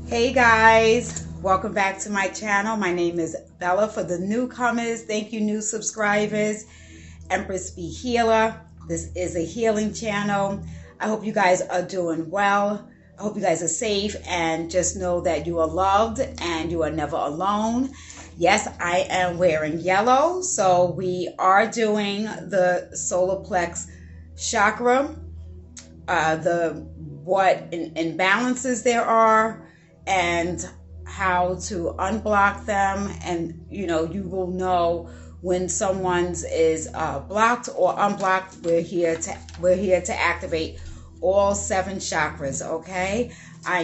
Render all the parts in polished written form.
Hey guys, welcome back to my channel. My name is Bella. For the newcomers, thank you, new subscribers. Empress Be Healer. This is a healing channel. I hope you guys are doing well. I hope you guys are safe, and just know that you are loved and you are never alone. Yes, I am wearing yellow, so we are doing the solar plex chakra, what imbalances there are, and how to unblock them. And you will know when someone's is blocked or unblocked. We're here to activate all 7 chakras. Okay,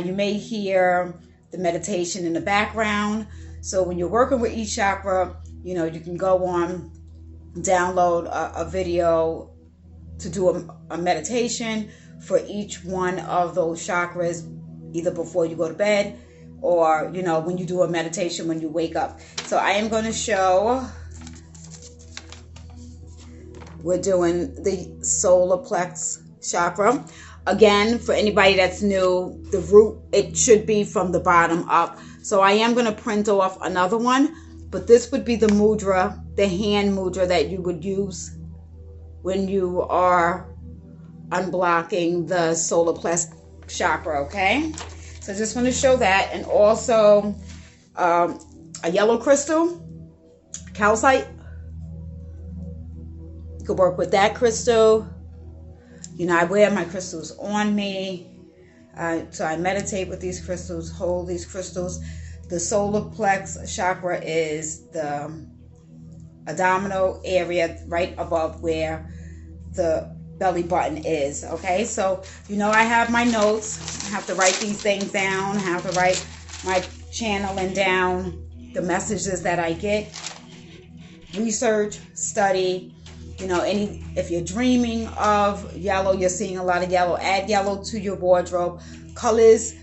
you may hear the meditation in the background. So when you're working with each chakra, you can go on, download a video to do a meditation for each one of those chakras, either before you go to bed or when you do a meditation when you wake up. So I am going to show, we're doing the solar plex chakra. Again, for anybody that's new, the root, it should be from the bottom up. So I am going to print off another one, but this would be the mudra, the hand mudra that you would use when you are unblocking the solar plex chakra. Okay, so I just want to show that. And also a yellow crystal, calcite. You could work with that crystal. I wear my crystals on me, so I meditate with these crystals, hold these crystals. The solar plex chakra is the abdominal area, right above where the belly button is. Okay, so I have my notes. I have to write these things down. I have to write my channeling down, the messages that I get, research, study. If you're dreaming of yellow, you're seeing a lot of yellow, add yellow to your wardrobe. Colors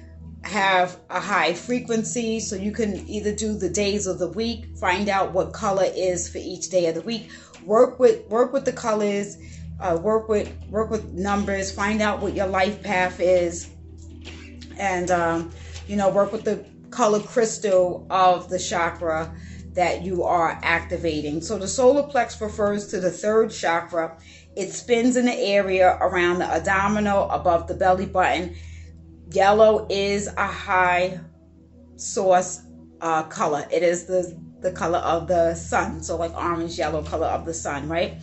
have a high frequency, so you can either do the days of the week, find out what color is for each day of the week, work with the colors, work with numbers, find out what your life path is, and work with the color crystal of the chakra that you are activating. So the solar plex refers to the 3rd chakra. It spins in the area around the abdominal, above the belly button. Yellow is a high source color. It is the color of the sun, so like orange yellow color of the sun, right?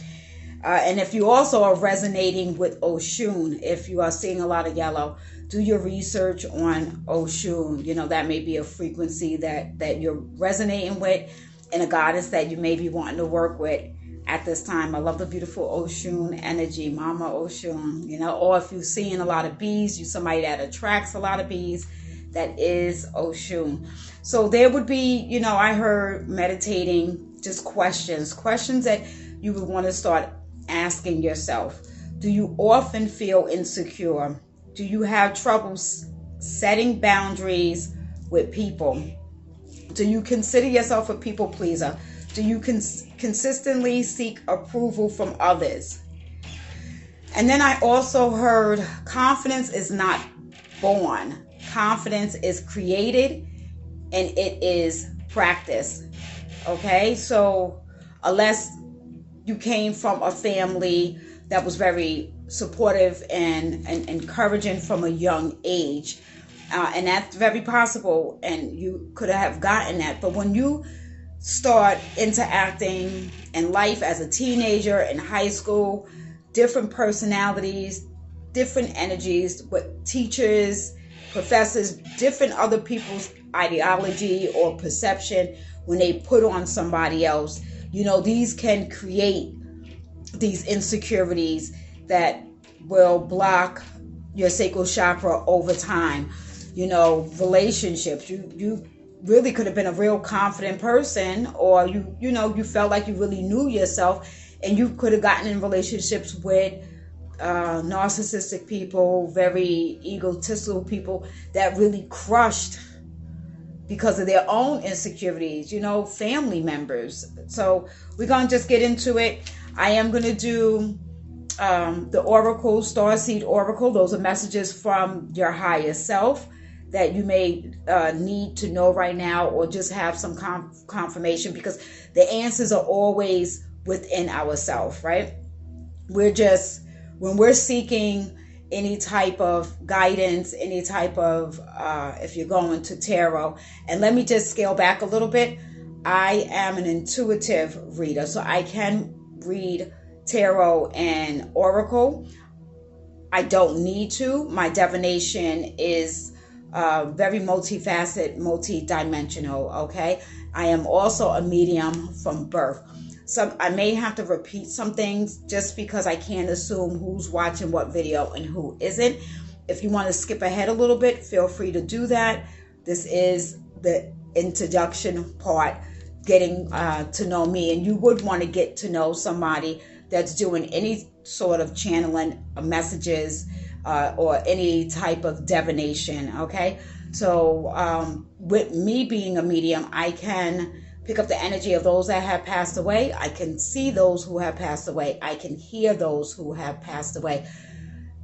And if you also are resonating with Oshun, if you are seeing a lot of yellow, do your research on Oshun. That may be a frequency that you're resonating with, and a goddess that you may be wanting to work with at this time. I love the beautiful Oshun energy, Mama Oshun. Or if you're seeing a lot of bees, you're somebody that attracts a lot of bees, that is Oshun. So there would be, I heard meditating, just questions that you would want to start asking yourself. Do you often feel insecure? Do you have trouble setting boundaries with people? Do you consider yourself a people pleaser? Do you consistently seek approval from others? And then I also heard confidence is not born. Confidence is created, and it is practiced. Okay, so unless you came from a family that was very supportive and encouraging from a young age, and that's very possible, and you could have gotten that. But when you start interacting in life as a teenager, in high school, different personalities, different energies with teachers, professors, different other people's ideology or perception, when they put on somebody else, these can create these insecurities that will block your sacral chakra over time. Relationships, you really could have been a real confident person, or you felt like you really knew yourself, and you could have gotten in relationships with narcissistic people, very egotistical people that really crushed because of their own insecurities, family members. So we're going to just get into it. I am going to do the Oracle, Starseed Oracle. Those are messages from your higher self that you may need to know right now, or just have some confirmation, because the answers are always within ourselves, right? We're just, when we're seeking any type of guidance, any type of, if you're going to tarot, and let me just scale back a little bit. I am an intuitive reader, so I can read tarot and oracle. I don't need to. My divination is very multifaceted, multi-dimensional, okay? I am also a medium from birth. So I may have to repeat some things just because I can't assume who's watching what video and who isn't. If you want to skip ahead a little bit, feel free to do that. This is the introduction part, getting to know me. And you would want to get to know somebody that's doing any sort of channeling messages or any type of divination, okay? So with me being a medium, I can pick up the energy of those that have passed away. I can see those who have passed away. I can hear those who have passed away.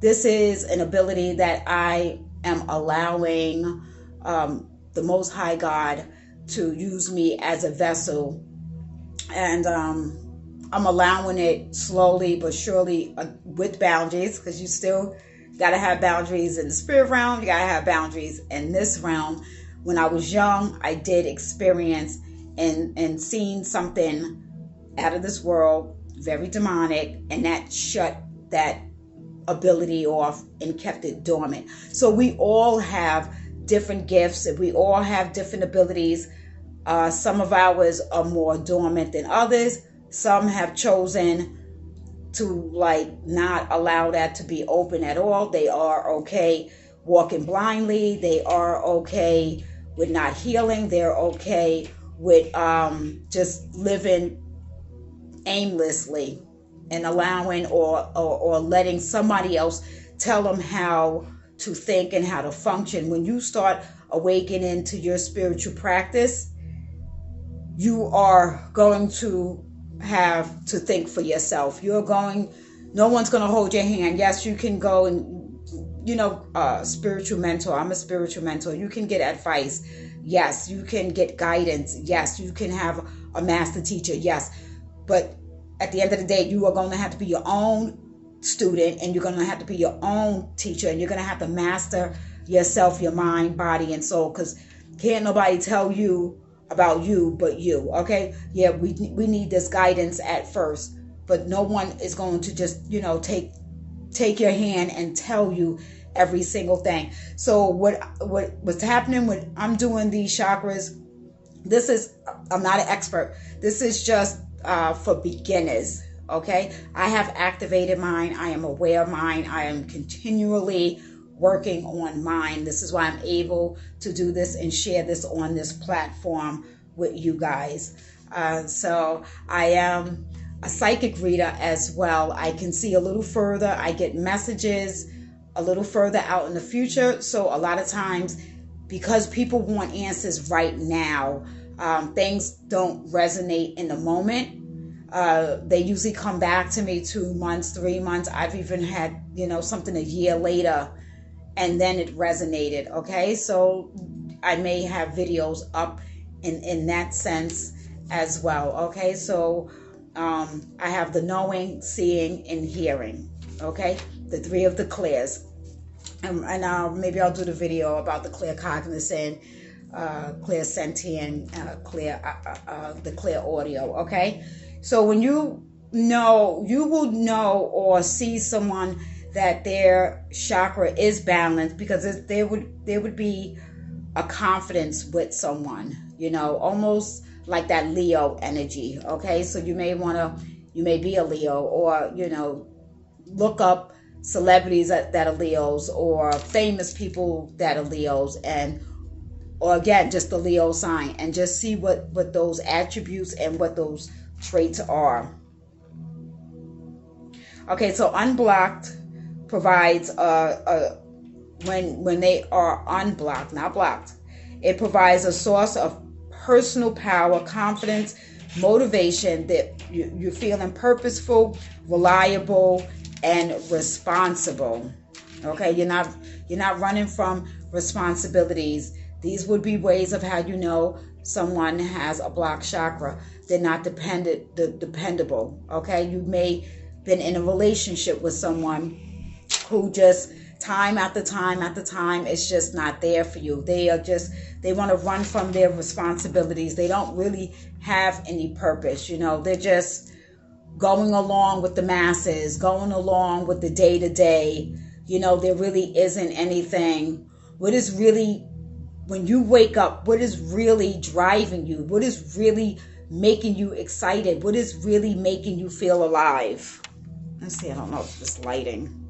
This is an ability that I am allowing the Most High God to use me as a vessel. And I'm allowing it slowly but surely, with boundaries, because you still got to have boundaries in the spirit realm. You got to have boundaries in this realm. When I was young, I did experience and seen something out of this world, very demonic, and that shut that ability off and kept it dormant. So we all have different gifts, and we all have different abilities. Some of ours are more dormant than others. Some have chosen to not allow that to be open at all. They are okay walking blindly. They are okay with not healing. They're okay with just living aimlessly and allowing or letting somebody else tell them how to think and how to function. When you start awakening to your spiritual practice, you are going to have to think for yourself. No one's going to hold your hand. Yes, you can go and, spiritual mentor. I'm a spiritual mentor. You can get advice. Yes, you can get guidance. Yes, you can have a master teacher. Yes, but at the end of the day, you are going to have to be your own student, and you're going to have to be your own teacher, and you're going to have to master yourself, your mind, body, and soul, because can't nobody tell you about you but you, okay? Yeah, we need this guidance at first, but no one is going to just, take your hand and tell you every single thing. So what's happening when I'm doing these chakras, I'm not an expert. This is just for beginners, okay? I have activated mine. I am aware of mine. I am continually working on mine. This is why I'm able to do this and share this on this platform with you guys. So I am a psychic reader as well. I can see a little further. I get messages a little further out in the future. So a lot of times, because people want answers right now, things don't resonate in the moment. They usually come back to me 2 months, 3 months. I've even had, something a year later, and then it resonated. Okay. So I may have videos up in that sense as well. Okay. So, I have the knowing, seeing, and hearing. Okay. The 3 of the clears. And maybe I'll do the video about the clear cognizant, clear sentient, the clear audio. Okay. So when you will know or see someone that their chakra is balanced, because there would be a confidence with someone, almost like that Leo energy. Okay. So you may be a Leo, or, look up celebrities that are Leos, or famous people that are Leos, or again, just the Leo sign, and just see what those attributes and what those traits are. Okay, so unblocked provides when they are unblocked, not blocked, it provides a source of personal power, confidence, motivation, that you're feeling purposeful, reliable, and responsible. Okay, you're not running from responsibilities. These would be ways of how you know someone has a blocked chakra. They're not dependable. Okay, you may been in a relationship with someone who just time after time after time, it's just not there for you. They want to run from their responsibilities. They don't really have any purpose. They're just going along with the masses, going along with the day to day. There really isn't anything. What is really, when you wake up, what is really driving you? What is really making you excited? What is really making you feel alive? Let's see, I don't know if this lighting.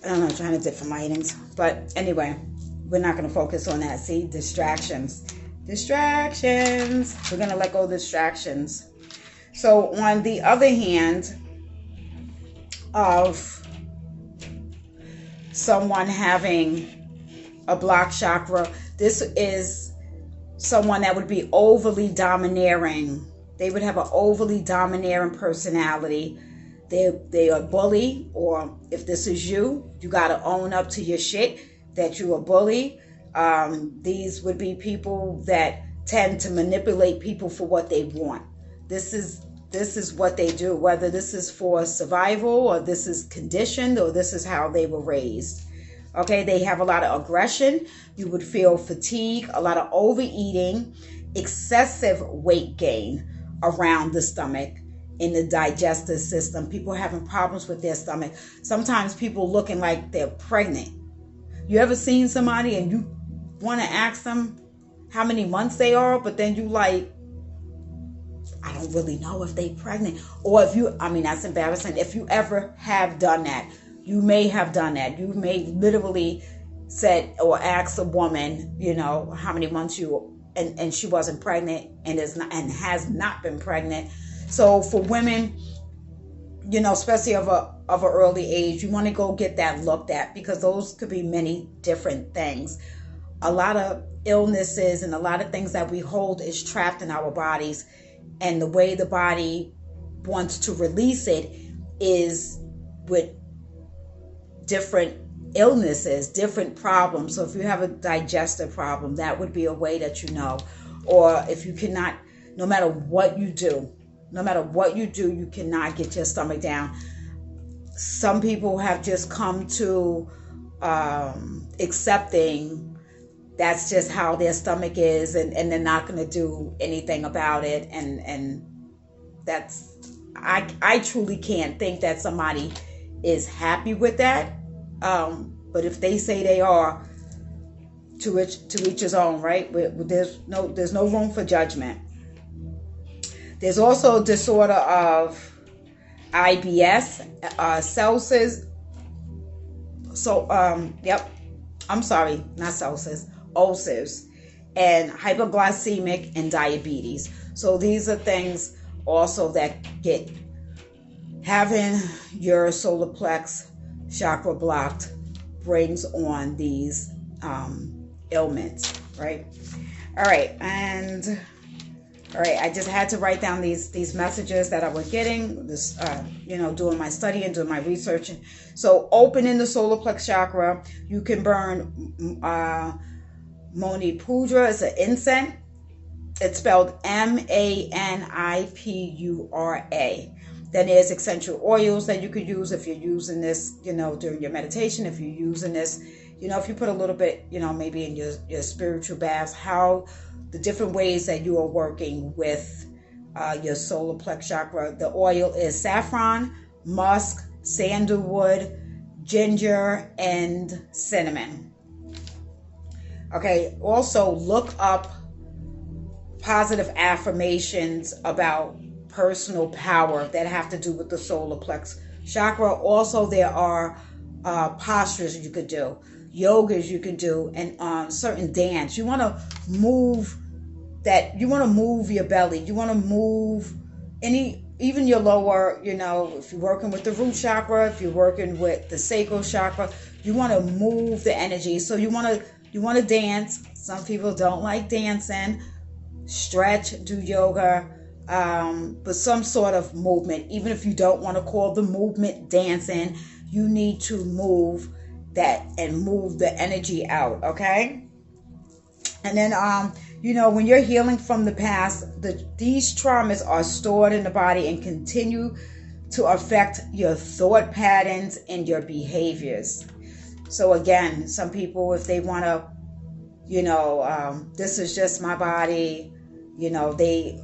I don't know, I'm trying to different lightings. But anyway, we're not going to focus on that. See, distractions. Distractions. We're going to let go of distractions. So on the other hand of someone having a blocked chakra, this is someone that would be overly domineering. They would have an overly domineering personality. They are bully, or if this is you, you got to own up to your shit that you're a bully. These would be people that tend to manipulate people for what they want. This is what they do, whether this is for survival or this is conditioned or this is how they were raised. Okay, they have a lot of aggression. You would feel fatigue, a lot of overeating, excessive weight gain around the stomach, in the digestive system. People having problems with their stomach. Sometimes people looking like they're pregnant. You ever seen somebody and you want to ask them how many months they are, but then you like, I don't really know if they pregnant. Or if you, that's embarrassing. If you ever have done that, you may have done that. You may literally said or asked a woman, how many months and she wasn't pregnant and has not been pregnant. So for women, especially of an early age, you want to go get that looked at, because those could be many different things. A lot of illnesses and a lot of things that we hold is trapped in our bodies, and the way the body wants to release it is with different illnesses, different problems. So if you have a digestive problem, that would be a way that or if you cannot, no matter what you do, you cannot get your stomach down. Some people have just come to accepting that's just how their stomach is, and they're not going to do anything about it. And that's, I truly can't think that somebody is happy with that. But if they say they are, to each his own, right? There's no room for judgment. There's also a disorder of IBS, ulcers. Ulcers, and hypoglycemic and diabetes. So these are things also that having your solar plex chakra blocked brings on these ailments, right? All right, I just had to write down these messages that I was getting, doing my study and doing my research. So opening the solar plex chakra, you can burn Mani Pudra. It's an incense. It's spelled Manipura. Then there's essential oils that you could use if you're using this, during your meditation. If you're using this, if you put a little bit, maybe in your spiritual baths, how the different ways that you are working with your solar plex chakra. The oil is saffron, musk, sandalwood, ginger, and cinnamon. Okay, also look up positive affirmations about personal power that have to do with the solar plex chakra. Also, there are postures you could do, yogas you can do, and certain dance. You want to move your belly. You want to move even your lower, if you're working with the root chakra, if you're working with the sacral chakra, you want to move the energy. So you want to dance. Some people don't like dancing. Stretch, do yoga, but some sort of movement. Even if you don't want to call the movement dancing, you need to move that and move the energy out, okay? And then, when you're healing from the past, these traumas are stored in the body and continue to affect your thought patterns and your behaviors. So again, some people, if they want to, this is just my body, they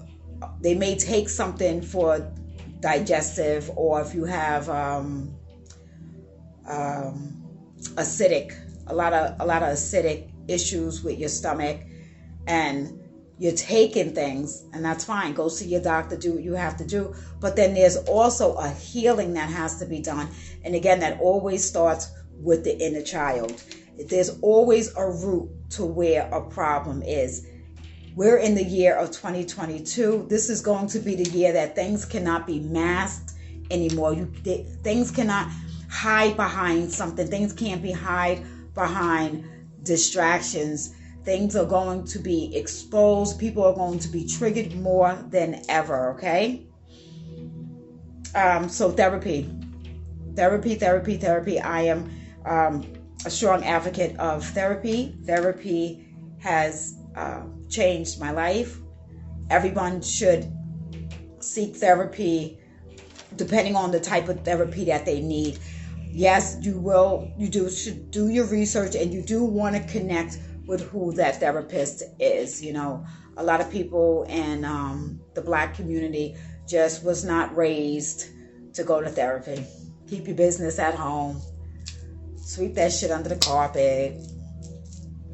may take something for digestive, or if you have acidic, a lot of acidic issues with your stomach, and you're taking things, and that's fine. Go see your doctor, do what you have to do. But then there's also a healing that has to be done. And again, that always starts with the inner child. There's always a root to where a problem is. We're in the year of 2022. This is going to be the year that things cannot be masked anymore. Things cannot hide behind something. Things can't be hide behind distractions. Things are going to be exposed. People are going to be triggered more than ever, okay? So therapy. I am a strong advocate of therapy. Therapy has changed my life. Everyone should seek therapy depending on the type of therapy that they need. Yes, you should do your research, and you do want to connect with who that therapist is. A lot of people in the Black community just was not raised to go to therapy. Keep your business at home. Sweep that shit under the carpet.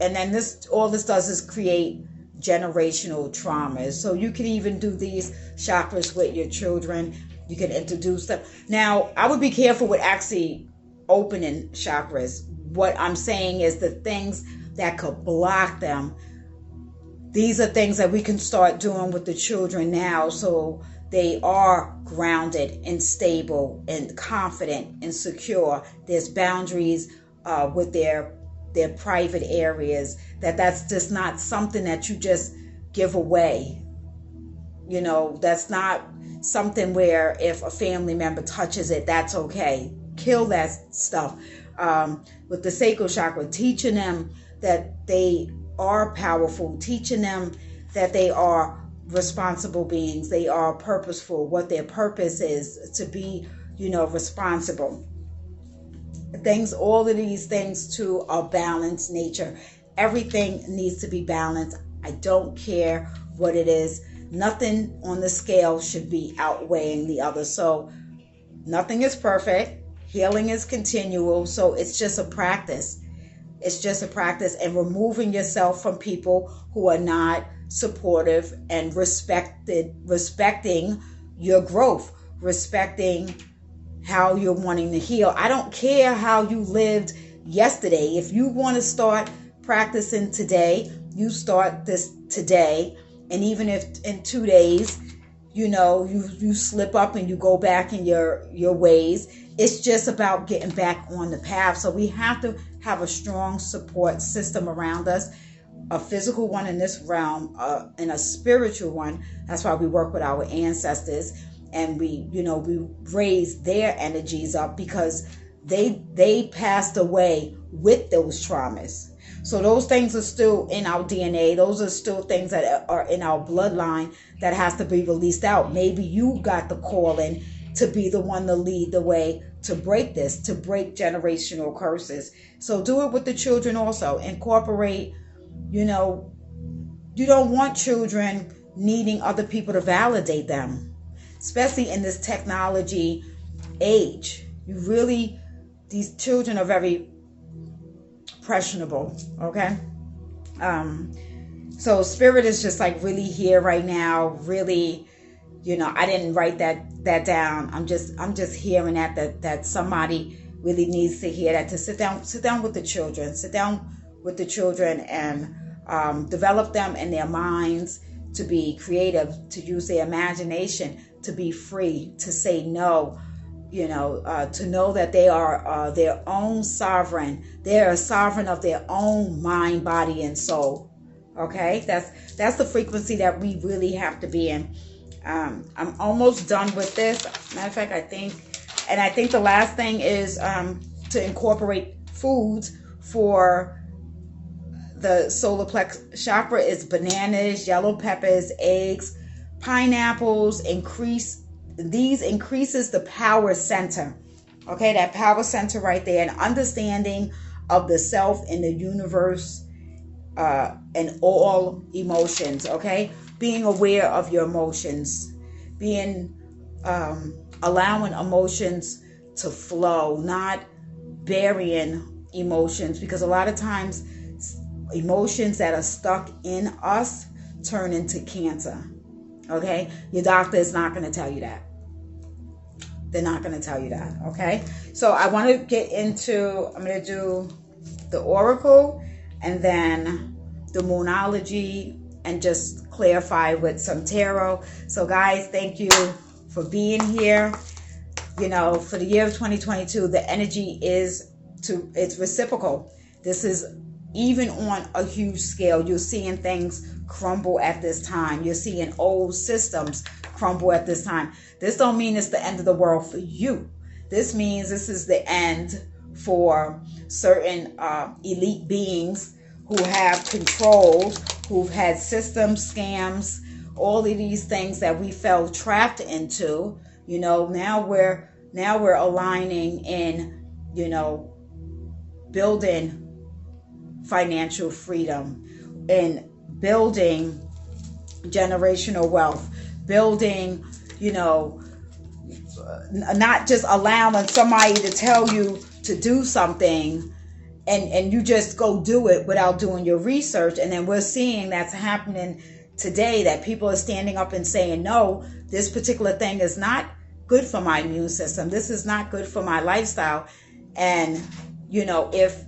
And then all this does is create generational traumas. So you can even do these chakras with your children. You can introduce them. Now, I would be careful with actually opening chakras. What I'm saying is the things that could block them. These are things that we can start doing with the children now, so they are grounded and stable and confident and secure. There's boundaries with their private areas. That's just not something that you just give away. That's not something where if a family member touches it, that's okay. Kill that stuff. With the sacral chakra, teaching them that they are powerful, teaching them that they are responsible beings, they are purposeful, what their purpose is to be, responsible. All of these things to a balanced nature. Everything needs to be balanced. I don't care what it is. Nothing on the scale should be outweighing the other. So nothing is perfect. Healing is continual. So it's just a practice. And removing yourself from people who are not supportive and respecting your growth, respecting how you're wanting to heal. I don't care how you lived yesterday. If you want to start practicing today, you start this today. And even if in 2 days, you slip up and you go back in your ways, it's just about getting back on the path. So we have to have a strong support system around us, a physical one in this realm, and a spiritual one. That's why we work with our ancestors, and we raise their energies up, because they passed away with those traumas. So those things are still in our DNA. Those are still things that are in our bloodline that has to be released out. Maybe you got the calling to be the one to lead the way to break this, to break generational curses. So do it with the children also. Incorporate, you don't want children needing other people to validate them, especially in this technology age. These children are very impressionable, okay? So spirit is just like really here right now, really, I didn't write that down. I'm just hearing that somebody really needs to hear that, to sit down with the children and develop them in their minds to be creative, to use their imagination, to be free, to say no, to know that they are their own sovereign. They are sovereign of their own mind, body, and soul. Okay, that's the frequency that we really have to be in. I'm almost done with this. Matter of fact, I think And I think the last thing is to incorporate foods for the solar plexus chakra is bananas, yellow peppers, eggs, pineapples. These increases the power center. Okay, that power center right there, and understanding of the self and the universe, and all emotions. Okay, being aware of your emotions, being allowing emotions to flow, not burying emotions, because a lot of times emotions that are stuck in us turn into cancer. Okay, your doctor is not going to tell you that. They're not going to tell you that. Okay, so I want to get into, I'm going to do the oracle and then the moonology and just clarify with some tarot. So guys, thank you for being here. You know, for the year of 2022, the energy is it's reciprocal. This is even on a huge scale. You're seeing things crumble at this time. You're seeing old systems crumble at this time. This don't mean it's the end of the world for you. This means this is the end for certain elite beings who have control, who've had systems, scams, all of these things that we fell trapped into. You know, now we're aligning in, you know, building financial freedom and building generational wealth, building, you know, not just allowing somebody to tell you to do something and you just go do it without doing your research. And then we're seeing that's happening today, that people are standing up and saying, no, this particular thing is not good for my immune system. This is not good for my lifestyle. And, you know, if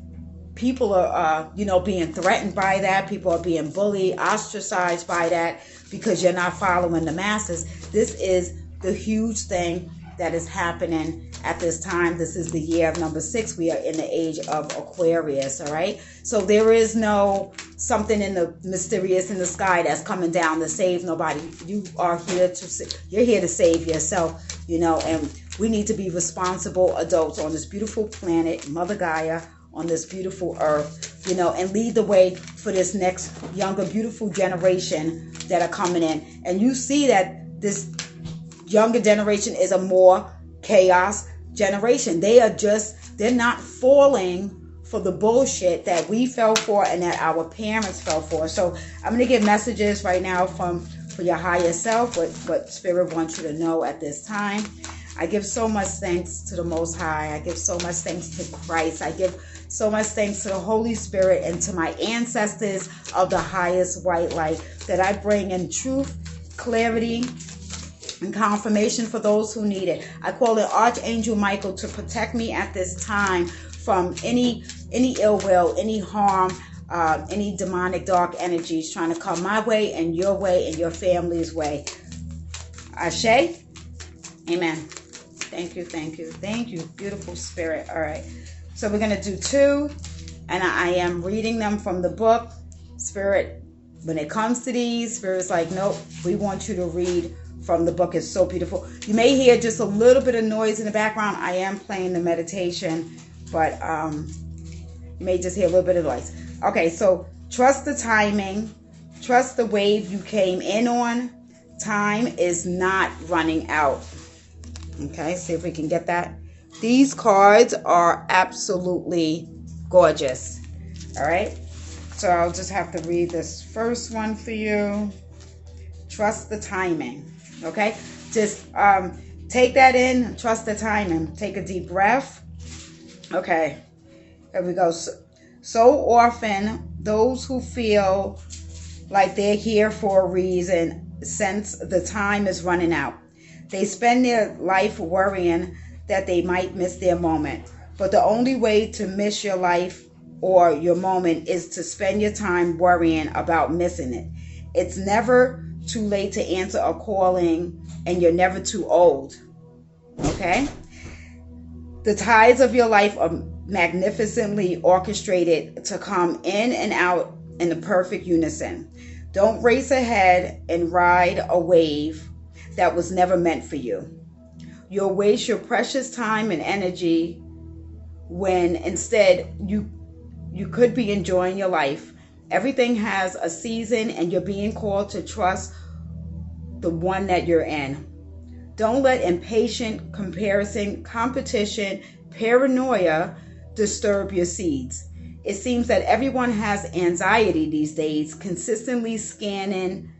people are, you know, being threatened by that, people are being bullied, ostracized by that because you're not following the masses. This is the huge thing that is happening at this time. This is the year of number 6. We are in the age of Aquarius, all right? So there is no something in the mysterious in the sky that's coming down to save nobody. You are here you're here to save yourself, you know, and we need to be responsible adults on this beautiful planet, Mother Gaia, on this beautiful earth, you know, and lead the way for this next younger, beautiful generation that are coming in. And you see that this younger generation is a more chaos generation. They're not falling for the bullshit that we fell for and that our parents fell for. So I'm going to give messages right now for your higher self, what Spirit wants you to know at this time. I give so much thanks to the Most High. I give so much thanks to Christ. I give so much thanks to the Holy Spirit and to my ancestors of the highest white light, that I bring in truth, clarity, and confirmation for those who need it. I call it Archangel Michael to protect me at this time from any ill will, any harm, any demonic dark energies trying to come my way and your family's way. Ashe? Amen. Thank you, beautiful Spirit. All right. So we're going to do 2, and I am reading them from the book. Spirit, when it comes to these, Spirit's like, nope, we want you to read from the book. It's so beautiful. You may hear just a little bit of noise in the background. I am playing the meditation, but you may just hear a little bit of noise. Okay, so trust the timing. Trust the wave you came in on. Time is not running out. Okay, see if we can get that. These cards are absolutely gorgeous. All right, so I'll just have to read this first one for you. Trust the timing. Okay, just take that in. Trust the timing. Take a deep breath. Okay, here we go. So often, those who feel like they're here for a reason sense the time is running out. They spend their life worrying that they might miss their moment. But the only way to miss your life or your moment is to spend your time worrying about missing it. It's never too late to answer a calling, and you're never too old. Okay? The tides of your life are magnificently orchestrated to come in and out in the perfect unison. Don't race ahead and ride a wave that was never meant for you. You'll waste your precious time and energy when instead you could be enjoying your life. Everything has a season, and you're being called to trust the one that you're in. Don't let impatient comparison, competition, paranoia disturb your seeds. It seems that everyone has anxiety these days, consistently scanning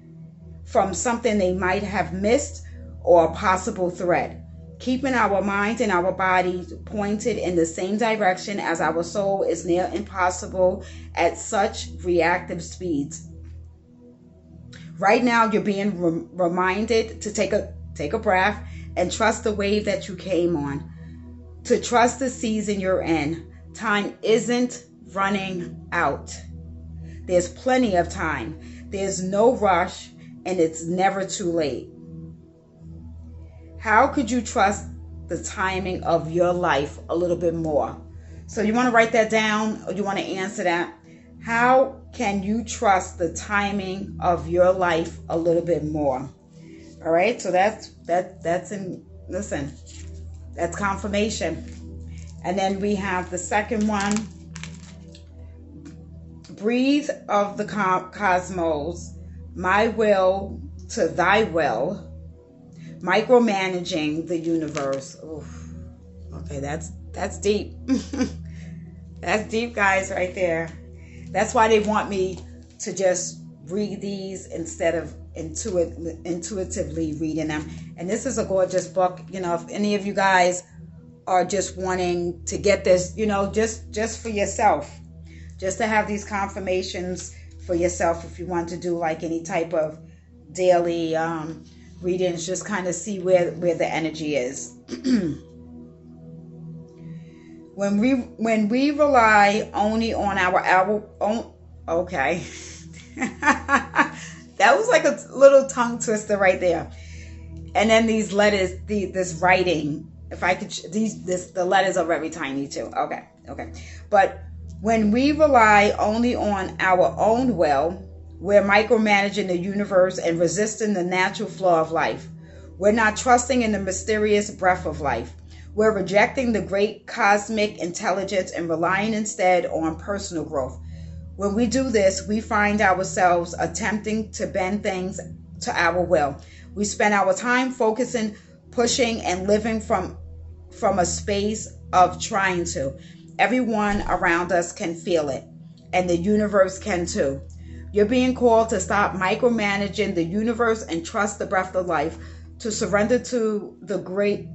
from something they might have missed or a possible threat. Keeping our minds and our bodies pointed in the same direction as our soul is near impossible at such reactive speeds. Right now, you're being reminded to take a breath and trust the wave that you came on. To trust the season you're in. Time isn't running out. There's plenty of time. There's no rush, and it's never too late. How could you trust the timing of your life a little bit more? So you want to write that down, or you want to answer that? How can you trust the timing of your life a little bit more? All right, so that's confirmation. And then we have the second one. Breathe of the cosmos, my will to thy will. Micromanaging the universe. Oof. Okay, that's deep. That's deep, guys, right there. That's why they want me to just read these instead of intuitively reading them. And this is a gorgeous book. You know, if any of you guys are just wanting to get this, you know, just for yourself, just to have these confirmations for yourself, if you want to do like any type of daily readings, just kind of see where the energy is. When we rely only on our own, okay. That was like a little tongue twister right there. And then these letters, this writing, if I could, the letters are very tiny too. Okay. But when we rely only on our own will, we're micromanaging the universe and resisting the natural flow of life. We're not trusting in the mysterious breath of life. We're rejecting the great cosmic intelligence and relying instead on personal growth. When we do this, we find ourselves attempting to bend things to our will. We spend our time focusing, pushing, and living from a space of trying to. Everyone around us can feel it, and the universe can too. You're being called to stop micromanaging the universe and trust the breath of life, to surrender to the greater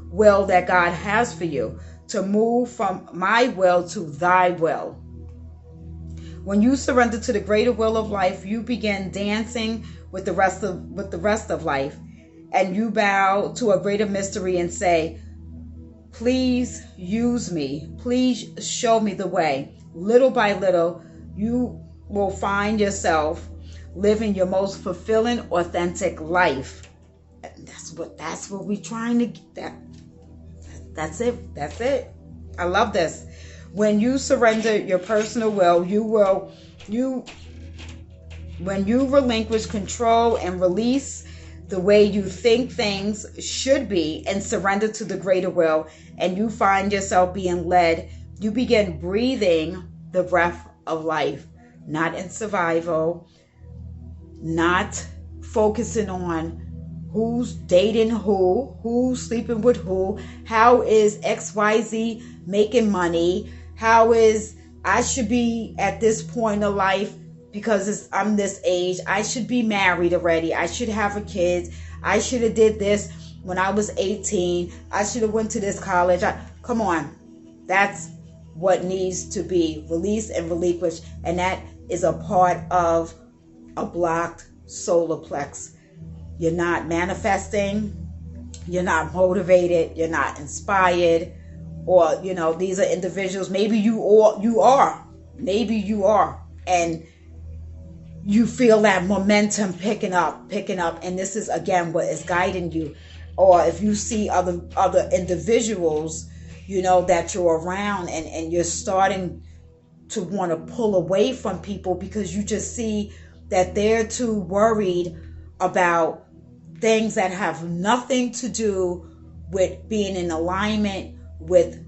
will that God has for you, to move from my will to thy will. When you surrender to the greater will of life, you begin dancing with the rest of life, and you bow to a greater mystery and say, please use me. Please show me the way. Little by little, you will find yourself living your most fulfilling, authentic life. That's what we're trying to get. That's it. I love this. When you surrender your personal will, when you relinquish control and release the way you think things should be and surrender to the greater will, and you find yourself being led, you begin breathing the breath of life, not in survival, not focusing on who's dating who's sleeping with who, how is XYZ making money, how is I should be at this point of life because I'm this age, I should be married already, I should have a kid, I should have did this when I was 18, I should have went to this college. Come on, that's what needs to be released and relinquished, and that is a part of a blocked solar plex. You're not manifesting, you're not motivated, you're not inspired, or these are individuals, maybe you are, and you feel that momentum picking up, and this is again what is guiding you. Or if you see other individuals that you're around, and you're starting to want to pull away from people because you just see that they're too worried about things that have nothing to do with being in alignment with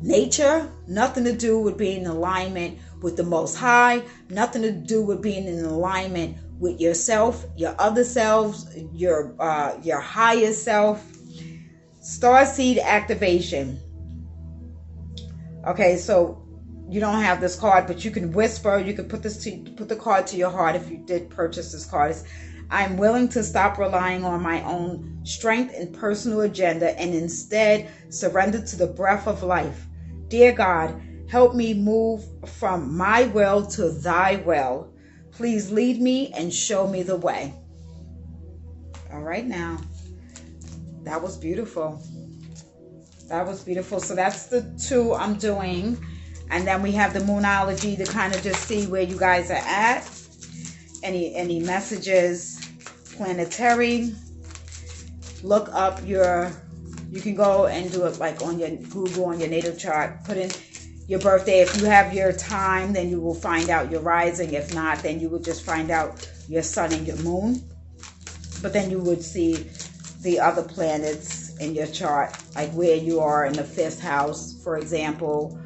nature, nothing to do with being in alignment with the Most High, nothing to do with being in alignment with yourself, your other selves, your higher self. Starseed activation. Okay, so you don't have this card, but you can whisper. You can put the card to your heart if you did purchase this card. I'm willing to stop relying on my own strength and personal agenda and instead surrender to the breath of life. Dear God, help me move from my will to thy will. Please lead me and show me the way. All right, now. That was beautiful. That was beautiful. So that's the two I'm doing. And then we have the Moonology to kind of just see where you guys are at. Any messages, planetary. Look up you can go and do it like on your Google, on your natal chart. Put in your birthday. If you have your time, then you will find out your rising. If not, then you would just find out your sun and your moon. But then you would see the other planets in your chart, like where you are in the 5th house, for example,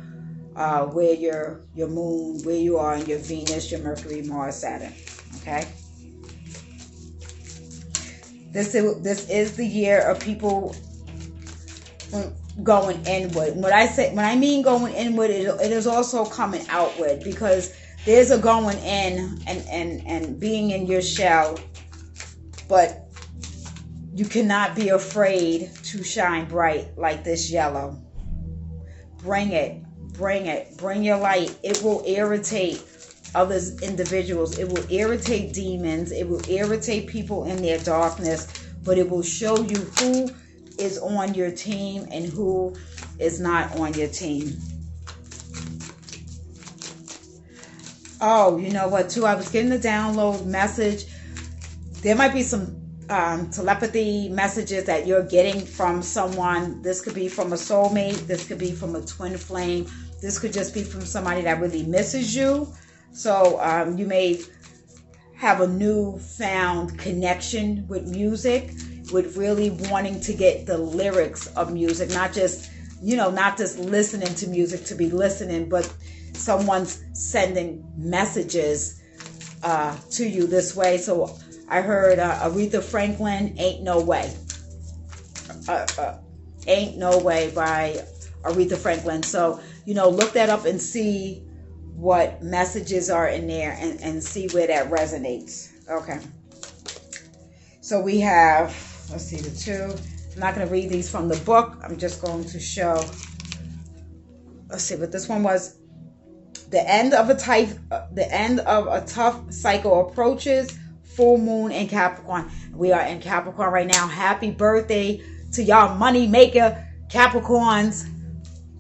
where your moon, where you are in your Venus, your Mercury, Mars, Saturn. Okay. This is the year of people going inward. When I mean going inward, it is also coming outward, because there's a going in and being in your shell, but you cannot be afraid to shine bright like this yellow. Bring it. Bring your light. It will irritate others, individuals. It will irritate demons. It will irritate people in their darkness, but it will show you who is on your team and who is not on your team. Oh, you know what, too? I was getting the download message. There might be some telepathy messages that you're getting from someone. This could be from a soulmate. This could be from a twin flame. This could just be from somebody that really misses you. So you may have a newfound connection with music, with really wanting to get the lyrics of music, not just listening to music to be listening, but someone's sending messages to you this way. So I heard Aretha Franklin, Ain't No Way. Ain't No Way by Aretha Franklin. So, look that up and see what messages are in there and see where that resonates. Okay. So we have, let's see, the two. I'm not going to read these from the book. I'm just going to show. Let's see what this one was. The end of a tough cycle approaches. Full moon in Capricorn. We are in Capricorn right now. Happy birthday to y'all money maker Capricorns,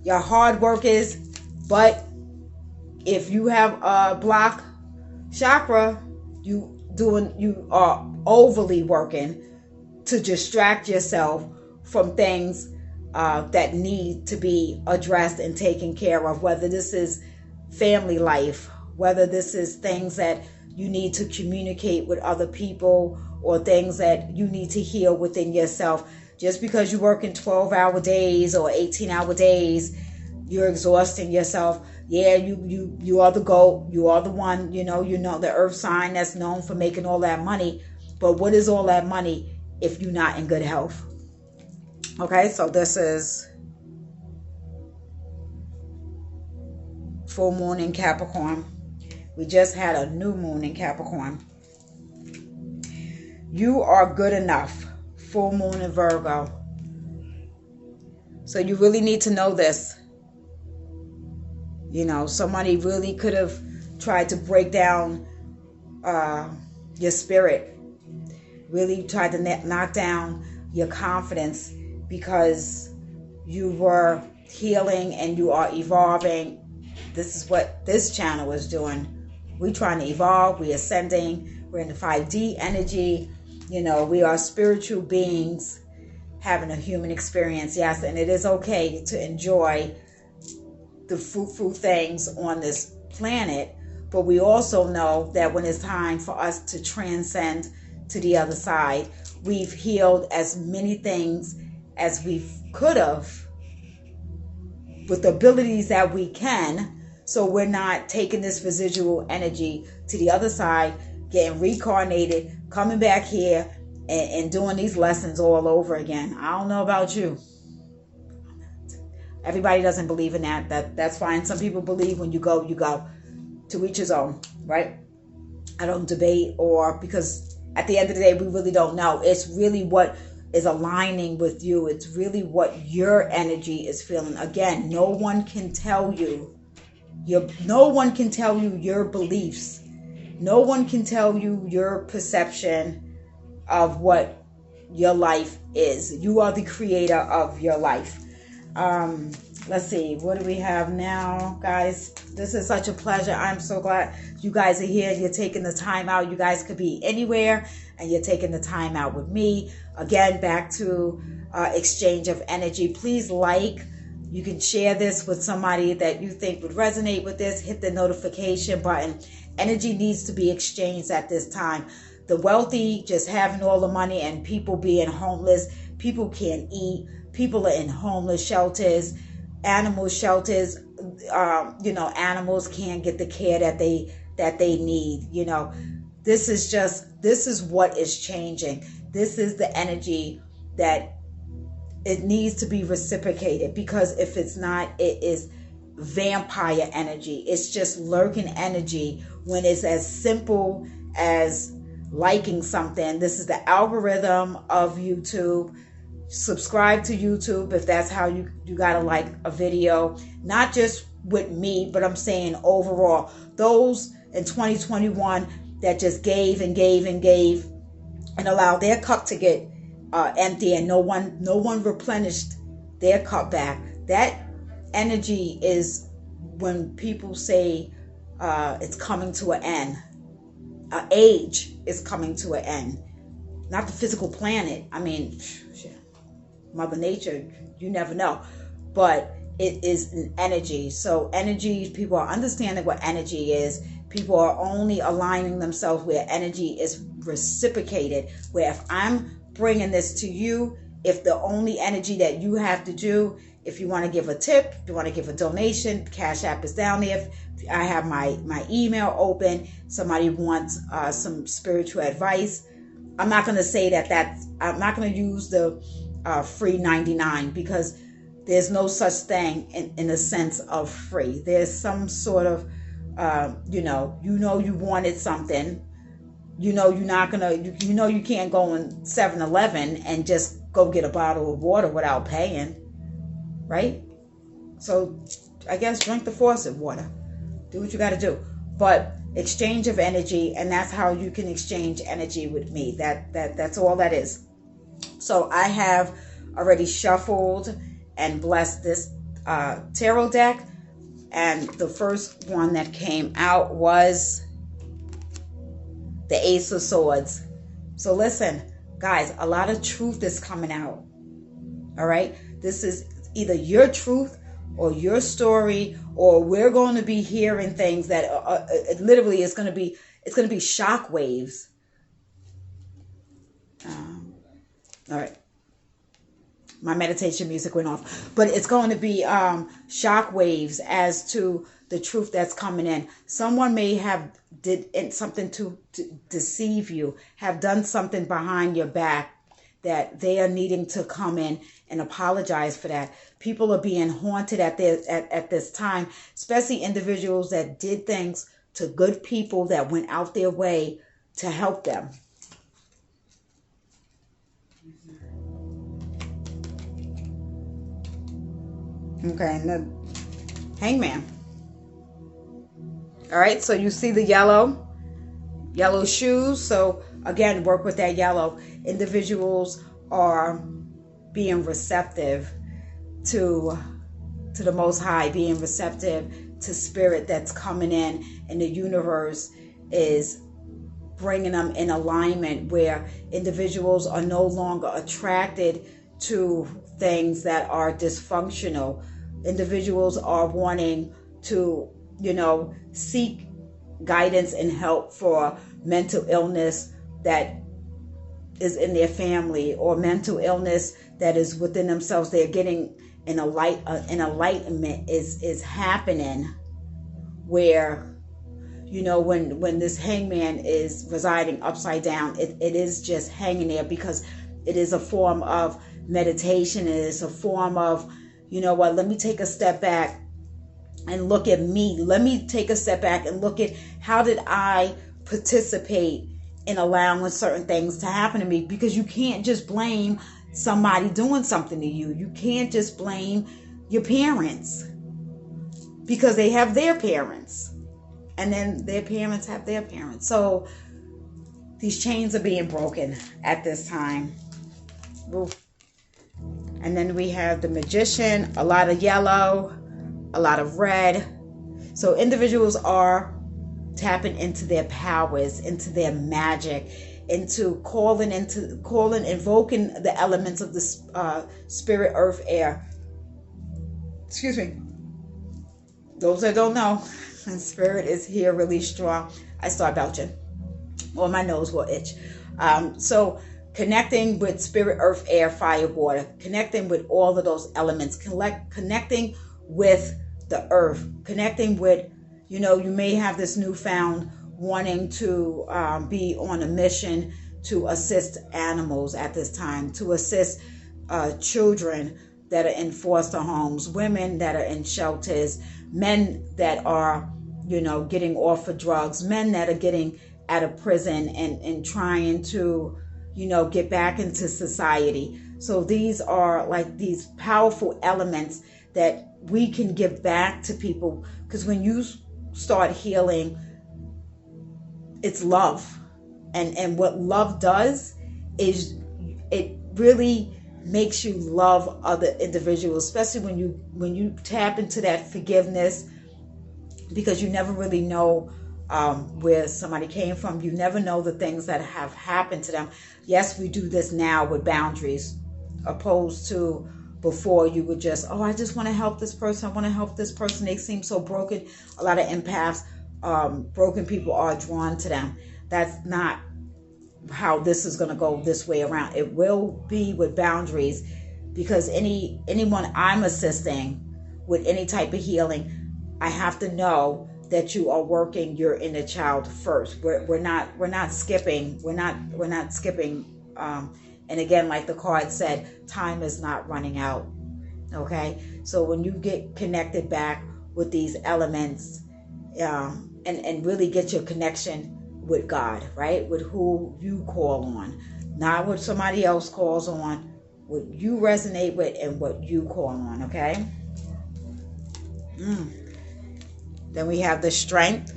y'all hard workers. But if you have a block chakra, you are overly working to distract yourself from things that need to be addressed and taken care of, whether this is family life, whether this is things that you need to communicate with other people, or things that you need to heal within yourself. Just because you work in 12-hour days or 18-hour days, you're exhausting yourself. Yeah, you are the GOAT. You are the one, the earth sign that's known for making all that money. But what is all that money if you're not in good health? Okay, so this is full moon in Capricorn. We just had a new moon in Capricorn. You are good enough. Full moon in Virgo. So you really need to know this. Somebody really could have tried to break down your spirit. Really tried to knock down your confidence, because you were healing and you are evolving. This is what this channel is doing. We're trying to evolve. We're ascending. We're in the 5D energy. We are spiritual beings having a human experience. Yes, and it is okay to enjoy the fruitful things on this planet. But we also know that when it's time for us to transcend to the other side, we've healed as many things as we could have with the abilities that we can. So we're not taking this residual energy to the other side, getting reincarnated, coming back here and doing these lessons all over again. I don't know about you. Everybody doesn't believe in that. That's fine. Some people believe when you go, to each his own, right? I don't debate, or because at the end of the day, we really don't know. It's really what is aligning with you. It's really what your energy is feeling. Again, no one can tell you your beliefs. No one can tell you your perception of what your life is. You are the creator of your life. Let's see, what do we have now, guys? This is such a pleasure. I'm so glad you guys are here. You're taking the time out. You guys could be anywhere, and you're taking the time out with me. Again, back to exchange of energy. Please like. You can share this with somebody that you think would resonate with this. Hit the notification button. Energy needs to be exchanged at this time. The wealthy just having all the money and people being homeless. People can't eat. People are in homeless shelters, animal shelters. Animals can't get the care that they need. This is what is changing. This is the energy that it needs to be reciprocated, because if it's not, it is vampire energy. It's just lurking energy when it's as simple as liking something. This is the algorithm of YouTube. Subscribe to YouTube if that's how you gotta like a video. Not just with me, but I'm saying overall. Those in 2021 that just gave and gave and gave and allowed their cup to get empty, and no one replenished their cup back. That energy is when people say it's coming to an end. Age is coming to an end. Not the physical planet. I mean, Mother Nature, you never know. But it is an energy. So energy, people are understanding what energy is. People are only aligning themselves where energy is reciprocated. Where if I'm bringing this to you, if the only energy that you have to do, if you want to give a tip, if you want to give a donation, Cash App is down there. I have my email open. Somebody wants some spiritual advice. I'm not going to say I'm not going to use the free 99, because there's no such thing in the sense of free. There's some sort of, you wanted something. You're not gonna, you can't go in 7-Eleven and just go get a bottle of water without paying, right? So I guess drink the faucet water. Do what you got to do. But exchange of energy, and that's how you can exchange energy with me. That's all that is. So I have already shuffled and blessed this tarot deck, and the first one that came out was the Ace of Swords. So listen, guys, a lot of truth is coming out. All right? This is either your truth or your story, or we're going to be hearing things that literally it's going to be shock waves. All right. My meditation music went off. But it's going to be shock waves as to the truth that's coming in. Someone may have did something to deceive you, have done something behind your back that they are needing to come in and apologize for that. People are being haunted at this time, especially individuals that did things to good people that went out their way to help them. Okay, and the Hangman. All right, so you see the yellow shoes. So again, work with that yellow. Individuals are being receptive to the Most High, being receptive to spirit that's coming in, and the universe is bringing them in alignment where individuals are no longer attracted to things that are dysfunctional. Individuals are wanting to, seek guidance and help for mental illness that is in their family, or mental illness that is within themselves. They're getting an enlightenment is happening, where, you know, when this hangman is residing upside down, it is just hanging there, because it is a form of meditation. It is a form of, you know what, let me take a step back and look at me. Let me take a step back and look at how did I participate in allowing certain things to happen to me. Because you can't just blame somebody doing something to you. You can't just blame your parents, because they have their parents, and then their parents have their parents. So these chains are being broken at this time. Oof. And then we have the Magician, a lot of yellow, a lot of red. So individuals are tapping into their powers, into their magic, into invoking the elements of the spirit, earth, air. Excuse me. Those that don't know, spirit is here really strong. I start belching, or my nose will itch. So connecting with spirit, earth, air, fire, water, connecting with all of those elements, connecting with the earth, connecting with, you know, you may have this newfound wanting to be on a mission to assist animals at this time, to assist children that are in foster homes, women that are in shelters, men that are, you know, getting off of drugs, men that are getting out of prison and trying to, you know, get back into society. So these are like these powerful elements that we can give back to people, because when you start healing, it's love. And what love does is it really makes you love other individuals, especially when you tap into that forgiveness, because you never really know where somebody came from. You never know the things that have happened to them. Yes, we do this now with boundaries, opposed to before you would just, oh, I just want to help this person. I want to help this person. They seem so broken. A lot of empaths, broken people are drawn to them. That's not how this is going to go this way around. It will be with boundaries, because anyone I'm assisting with any type of healing, I have to know that you are working your inner child first. We're not skipping. And again, like the card said, time is not running out. Okay, so when you get connected back with these elements, and really get your connection with God, right? With who you call on, not what somebody else calls on, what you resonate with and what you call on, okay? Then we have the Strength.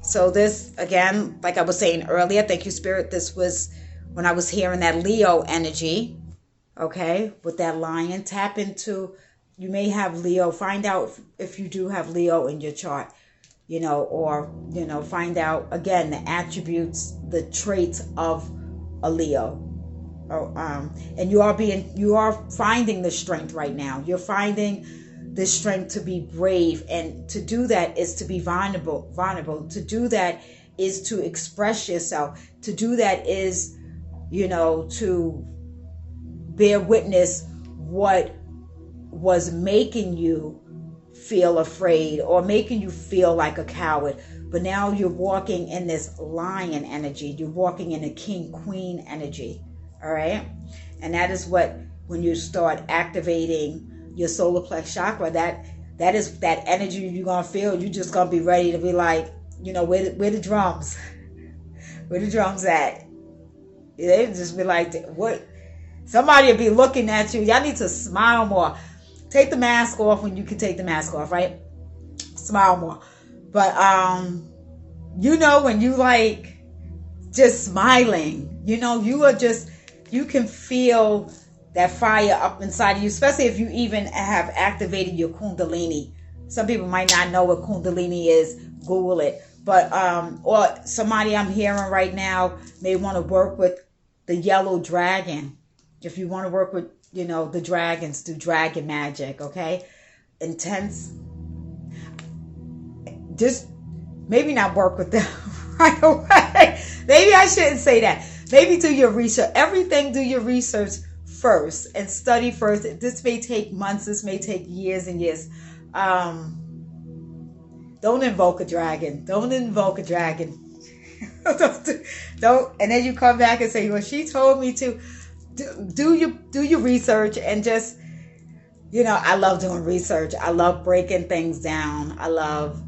So this, again, like I was saying earlier, thank you, Spirit. This was when I was hearing that Leo energy, okay? With that lion, tap into, you may have Leo. Find out if you do have Leo in your chart, you know, or, you know, find out, again, the attributes, the traits of a Leo. And you are finding the strength right now. You're finding the strength to be brave, and to do that is to be vulnerable. To do that is to express yourself. To do that is, you know, to bear witness what was making you feel afraid or making you feel like a coward. But now you're walking in this lion energy. You're walking in a king queen energy. All right. And that is what, when you start activating your solar plex chakra, that is that energy you're going to feel. You're just going to be ready to be like, you know, where the drums? Where the drums at? They just be like, what? Somebody will be looking at you. Y'all need to smile more. Take the mask off when you can take the mask off, right? Smile more. But, you know, when you like just smiling, you know, you can feel that fire up inside of you, especially if you even have activated your Kundalini. Some people might not know what Kundalini is. Google it. But, or somebody I'm hearing right now may want to work with the yellow dragon. If you want to work with, you know, the dragons, do dragon magic, okay? Intense. Just maybe not work with them right away. Maybe I shouldn't say that. Maybe do your research. Everything, do your research first and study first. This may take months. This may take years and years. Don't invoke a dragon. Don't invoke a dragon. don't. And then you come back and say, well, she told me to. Do your research and just, I love doing research. I love breaking things down. I love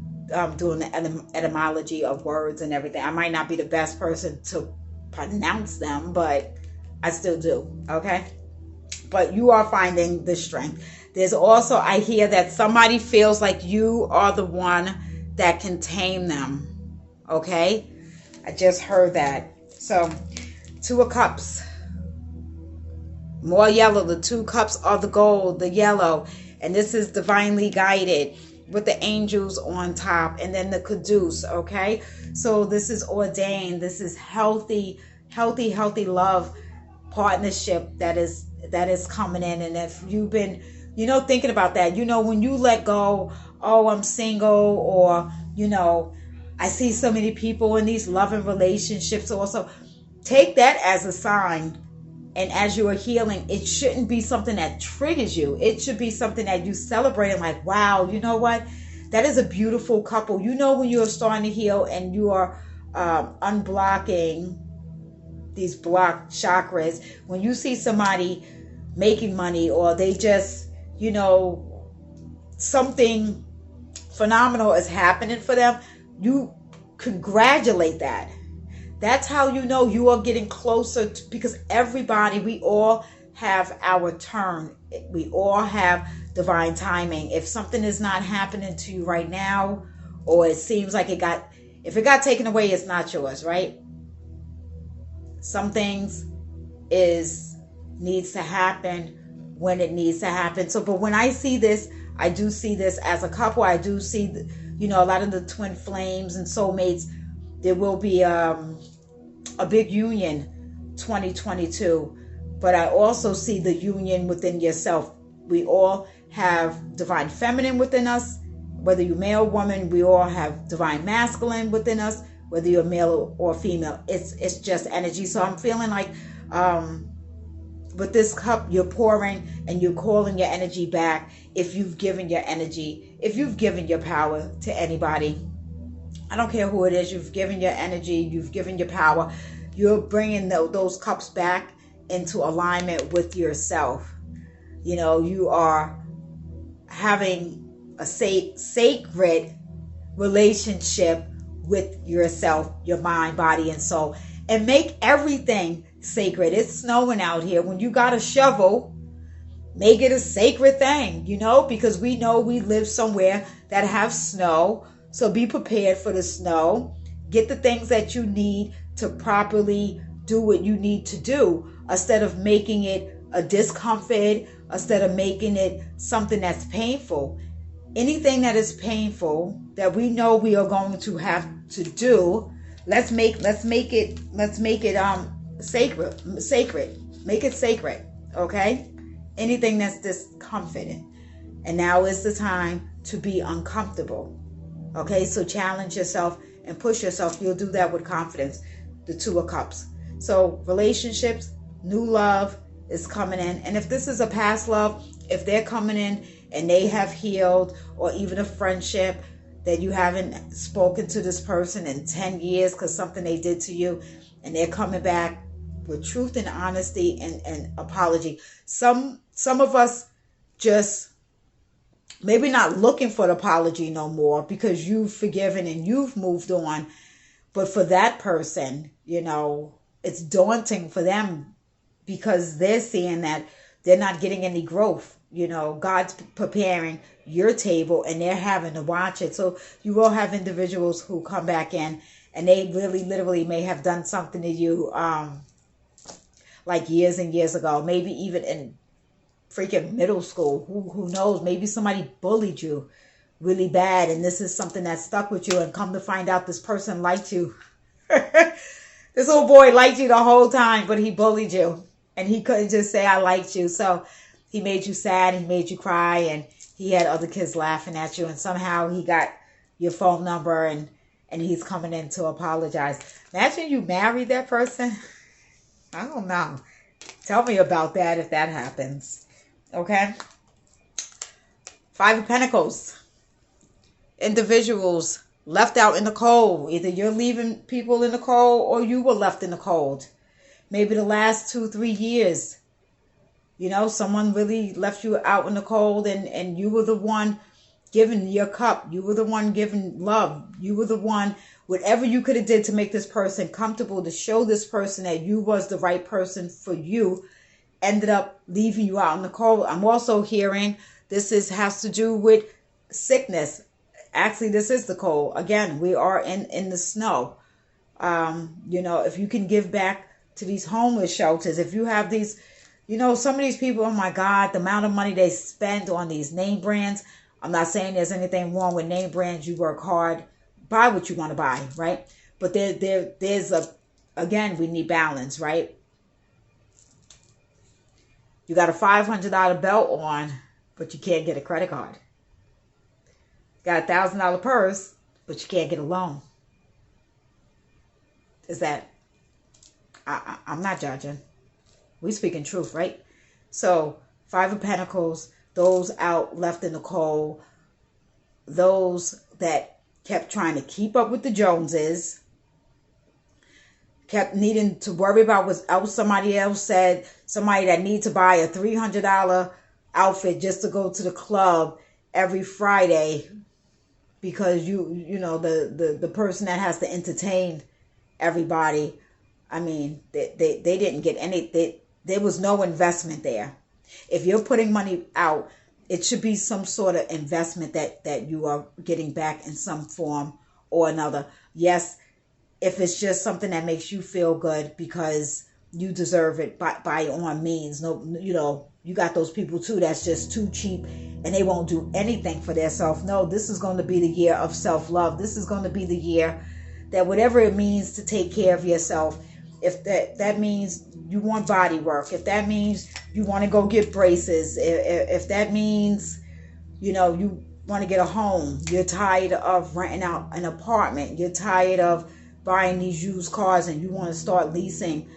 doing the etymology of words and everything. I might not be the best person to pronounce them, but I still do. Okay. But you are finding the strength. There's also, I hear that somebody feels like you are the one that can tame them. Okay. I just heard that. So, Two of Cups. More yellow. The 2 cups are the gold, the yellow. And this is divinely guided with the angels on top. And then the caduce, okay? So this is ordained. This is healthy love partnership that is coming in. And if you've been, thinking about that, when you let go, oh, I'm single, or, I see so many people in these loving relationships also. Take that as a sign. And as you are healing, it shouldn't be something that triggers you. It should be something that you celebrate and like, wow, you know what? That is a beautiful couple. When you're starting to heal and you are unblocking these blocked chakras, when you see somebody making money or they just, something phenomenal is happening for them, you congratulate that. That's how you are getting closer to, because everybody, we all have our turn. We all have divine timing. If something is not happening to you right now, or it seems like if it got taken away, it's not yours, right? Some things needs to happen when it needs to happen. So, but when I see this, I do see this as a couple. I do see, a lot of the twin flames and soulmates. There will be a big union 2022, but I also see the union within yourself. We all have divine feminine within us, whether you're male or woman. We all have divine masculine within us, whether you're male or female. It's just energy. So I'm feeling like with this cup, you're pouring and you're calling your energy back. If you've given your energy, if you've given your power to anybody, I don't care who it is, you've given your energy, you've given your power. You're bringing those cups back into alignment with yourself. You are having a sacred relationship with yourself, your mind, body, and soul. And make everything sacred. It's snowing out here. When you got a shovel, make it a sacred thing, because we know we live somewhere that have snow. So be prepared for the snow. Get the things that you need to properly do what you need to do, instead of making it a discomfort, instead of making it something that's painful. Anything that is painful that we know we are going to have to do, let's make it sacred. Make it sacred, okay? Anything that's discomforting. And now is the time to be uncomfortable. Okay, so challenge yourself and push yourself. You'll do that with confidence. The 2 of Cups. So relationships, new love is coming in. And if this is a past love, if they're coming in and they have healed, or even a friendship that you haven't spoken to this person in 10 years because something they did to you, and they're coming back with truth and honesty and apology. Some of us just maybe not looking for the apology no more because you've forgiven and you've moved on. But for that person, it's daunting for them because they're seeing that they're not getting any growth. God's preparing your table and they're having to watch it. So you will have individuals who come back in and they really literally may have done something to you like years and years ago, maybe even in freaking middle school. Who knows? Maybe somebody bullied you really bad and this is something that stuck with you, and come to find out this person liked you. This little boy liked you the whole time, but he bullied you and he couldn't just say I liked you. So he made you sad, he made you cry, and he had other kids laughing at you, and somehow he got your phone number and he's coming in to apologize. Imagine you married that person I don't know. Tell me about that if that happens. Okay. Five of Pentacles. Individuals left out in the cold. Either you're leaving people in the cold or you were left in the cold. Maybe the last 2-3 years. You know, someone really left you out in the cold and you were the one giving your cup. You were the one giving love. You were the one, whatever you could have did to make this person comfortable, to show this person that you was the right person for you, ended up leaving you out in the cold. I'm also hearing has to do with sickness. Actually, this is the cold. Again, we are in the snow. You know, if you can give back to these homeless shelters, if you have these, you know, some of these people, oh my God, the amount of money they spend on these name brands. I'm not saying there's anything wrong with name brands. You work hard, buy what you want to buy, right? But there's again, we need balance, right? You got a $500 belt on, but you can't get a credit card. Got a $1,000 purse, but you can't get a loan. Is that, I'm not judging. We speaking truth, right? So, Five of Pentacles, those out left in the cold, those that kept trying to keep up with the Joneses, kept needing to worry about what else somebody else said, somebody that needs to buy a $300 outfit just to go to the club every Friday because you know the person that has to entertain everybody. I mean, they didn't get any, there was no investment there. If you're putting money out, it should be some sort of investment that you are getting back in some form or another. Yes, if it's just something that makes you feel good because you deserve it by all means. No, you know, you got those people too that's just too cheap and they won't do anything for themselves. No, this is going to be the year of self-love. This is going to be the year that whatever it means to take care of yourself, if that means you want body work, if that means you want to go get braces, if that means, you know, you want to get a home, you're tired of renting out an apartment, you're tired of buying these used cars and you want to start leasing,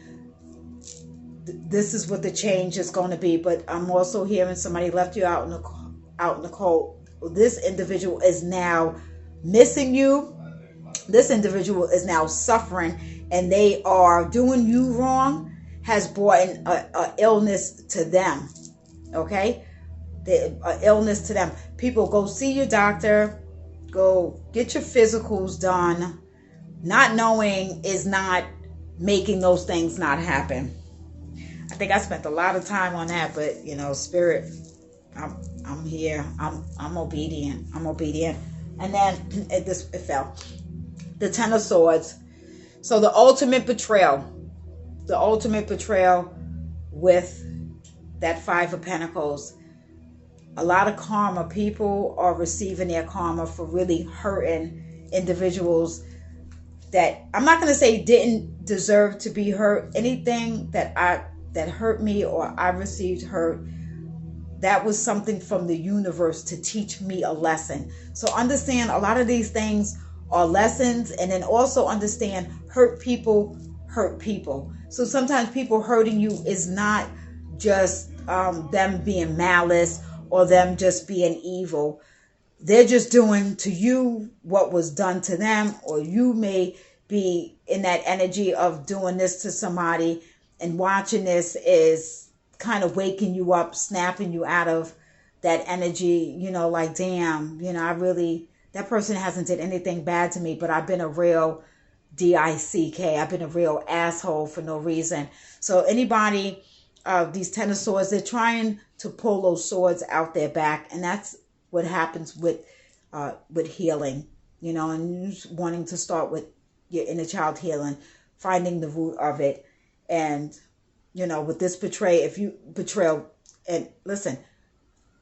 this is what the change is going to be. But I'm also hearing somebody left you out in the cold. This individual is now missing you. This individual is now suffering and they are doing you wrong, has brought in a illness to them. Okay? Illness to them. People, go see your doctor. Go get your physicals done. Not knowing is not making those things not happen. I think I spent a lot of time on that, but you know, Spirit, I'm here. I'm obedient. I'm obedient. And then it fell. The Ten of Swords. So the ultimate betrayal. The ultimate betrayal with that Five of Pentacles. A lot of karma. People are receiving their karma for really hurting individuals that I'm not going to say didn't deserve to be hurt. Anything that hurt me or I received hurt, that was something from the universe to teach me a lesson. So understand, a lot of these things are lessons, and then also understand hurt people hurt people. So sometimes people hurting you is not just them being malice or them just being evil. They're just doing to you what was done to them, or you may be in that energy of doing this to somebody, and watching this is kind of waking you up, snapping you out of that energy, you know, like, damn, you know, that person hasn't did anything bad to me, but I've been a real DICK. I've been a real asshole for no reason. So anybody, these Ten of Swords, they're trying to pull those swords out their back, and that's what happens with healing, you know, and wanting to start with your inner child healing, finding the root of it. And, you know, with this betrayal, and listen,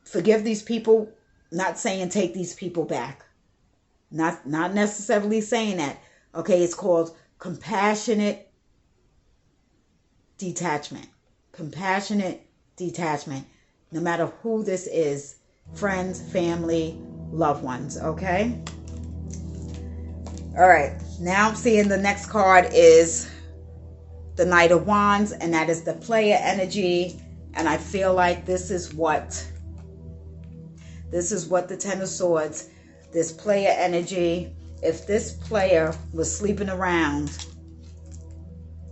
forgive these people, not saying take these people back. Not necessarily saying that. Okay, it's called compassionate detachment. Compassionate detachment. No matter who this is, friends, family, loved ones, okay? All right, now I'm seeing the next card is the Knight of Wands, and that is the player energy. And I feel like this is what the Ten of Swords, this player energy. If this player was sleeping around,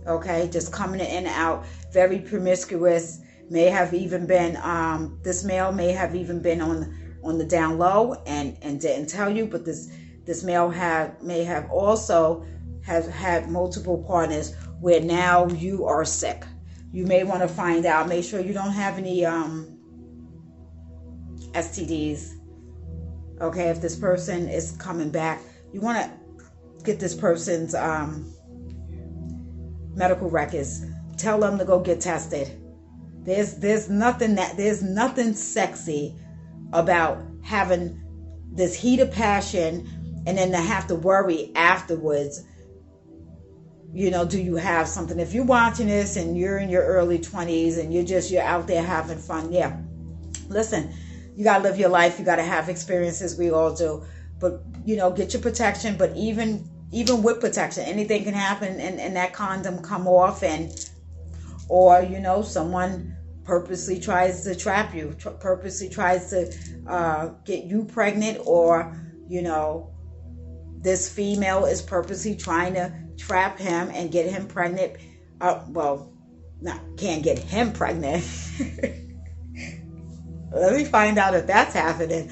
okay, just coming in and out, very promiscuous, may have even been, this male may have even been on the down low and didn't tell you, but this male may have also had multiple partners where now you are sick. You may want to find out, make sure you don't have any STDs. Okay, if this person is coming back, you want to get this person's medical records. Tell them to go get tested. There's nothing sexy about having this heat of passion and then to have to worry afterwards, you know, do you have something? If you're watching this and you're in your early 20s and you're out there having fun, yeah, listen, you got to live your life. You got to have experiences. We all do. But, you know, get your protection. But even with protection, anything can happen and that condom come off, or, you know, someone purposely tries to trap you, purposely tries to get you pregnant, or, you know, this female is purposely trying to trap him and get him pregnant. Can't get him pregnant. Let me find out if that's happening.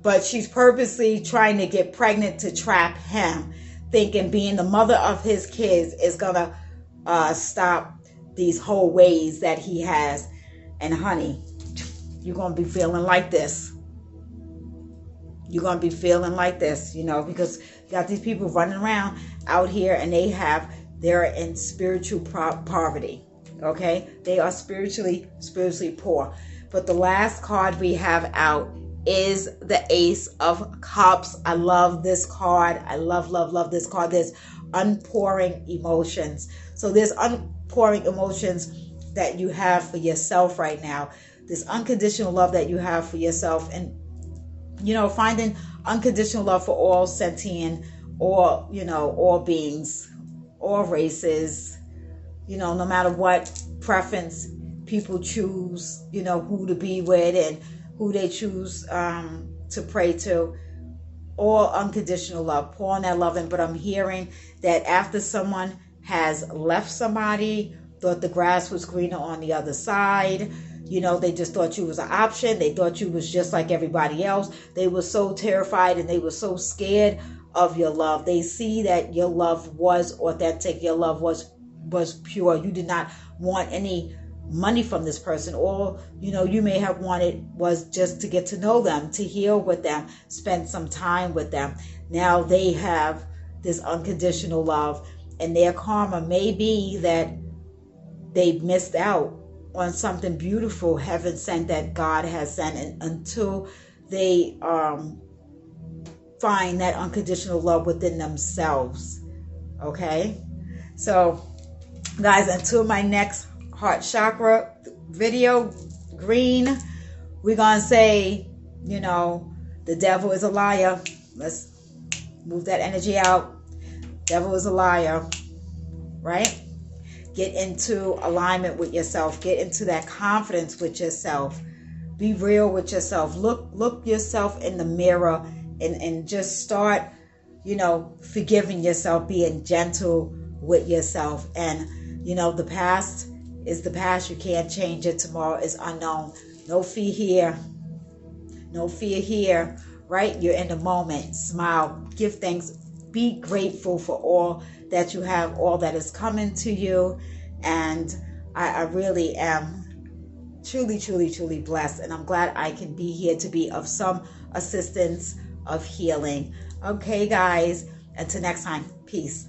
But she's purposely trying to get pregnant to trap him, thinking being the mother of his kids is going to stop these whole ways that he has. And honey, you're going to be feeling like this. You're going to be feeling like this, you know, because you got these people running around out here and they're in spiritual poverty. Okay? They are spiritually poor. But the last card we have out is the Ace of Cups. I love this card. I love this card. There's unpouring emotions. So there's unpouring emotions that you have for yourself right now. This unconditional love that you have for yourself. And, you know, finding unconditional love for all sentient, all, you know, all beings, all races, you know, no matter what preference people choose, you know, who to be with and who they choose to pray to. All unconditional love, pouring that love in. But I'm hearing that after someone has left somebody, thought the grass was greener on the other side, you know, they just thought you was an option. They thought you was just like everybody else. They were so terrified and they were so scared of your love. They see that your love was authentic. Your love was pure. You did not want any money from this person. All, you know, you may have wanted was just to get to know them, to heal with them, spend some time with them. Now they have this unconditional love, and their karma may be that they missed out on something beautiful, heaven sent, that God has sent, and until they find that unconditional love within themselves. Okay, so guys, until my next heart chakra video, green, we're gonna say, you know, the devil is a liar. Let's move that energy out. Devil is a liar, right? Get into alignment with yourself. Get into that confidence with yourself. Be real with yourself. Look yourself in the mirror and just start, you know, forgiving yourself, being gentle with yourself. And, you know, the past is the past. You can't change it. Tomorrow is unknown. No fear here. No fear here, right? You're in the moment. Smile. Give thanks. Be grateful for all that you have, all that is coming to you. And I really am truly blessed. And I'm glad I can be here to be of some assistance, of healing. Okay, guys. Until next time. Peace.